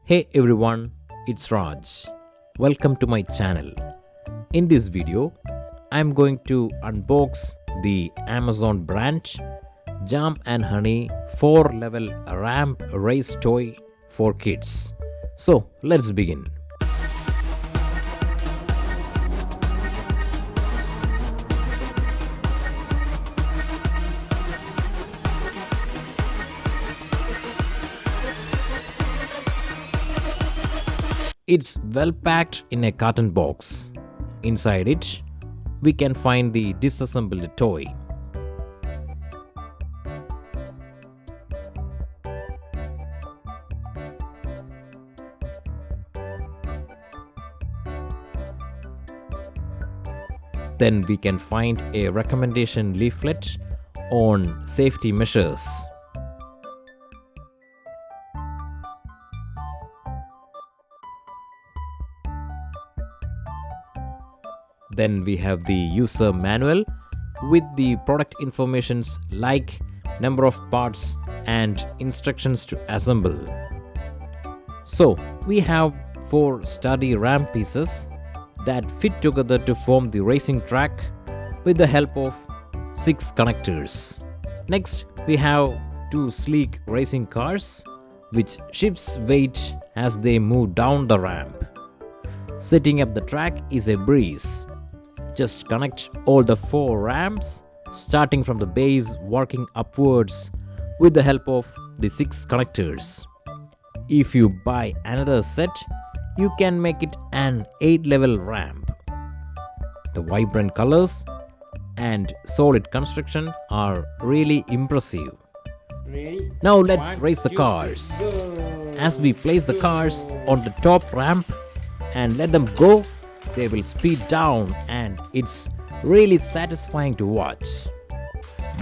Hey everyone, it's Raj. Welcome to my channel. In this video, I'm going to unbox the Amazon brand Jam and Honey 4-level ramp race toy for kids. So let's begin. It's well packed in a carton box. Inside it, we can find the disassembled toy. Then we can find a recommendation leaflet on safety measures. Then we have the user manual with the product informations like number of parts and instructions to assemble. So we have 4 sturdy ramp pieces that fit together to form the racing track with the help of 6 connectors. Next, we have 2 sleek racing cars which shifts weight as they move down the ramp. Setting up the track is a breeze. Just connect all the 4 ramps starting from the base working upwards with the help of the 6 connectors. If you buy another set, you can make it an 8-level ramp. The vibrant colors and solid construction are really impressive. Now let's race the cars. As we place the cars on the top ramp and let them go, they will speed down and it's really satisfying to watch.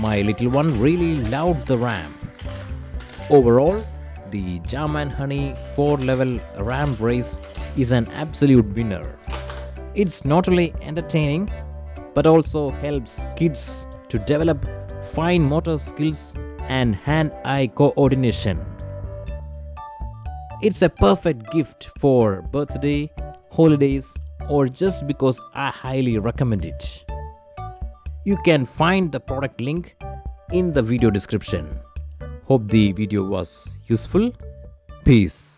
My little one really loved the ramp. Overall, the Jam and Honey 4-level ramp race is an absolute winner. It's not only entertaining but also helps kids to develop fine motor skills and hand-eye coordination. It's a perfect gift for birthday, holidays, or just because I highly recommend it. You can find the product link in the video description. Hope the video was useful. Peace.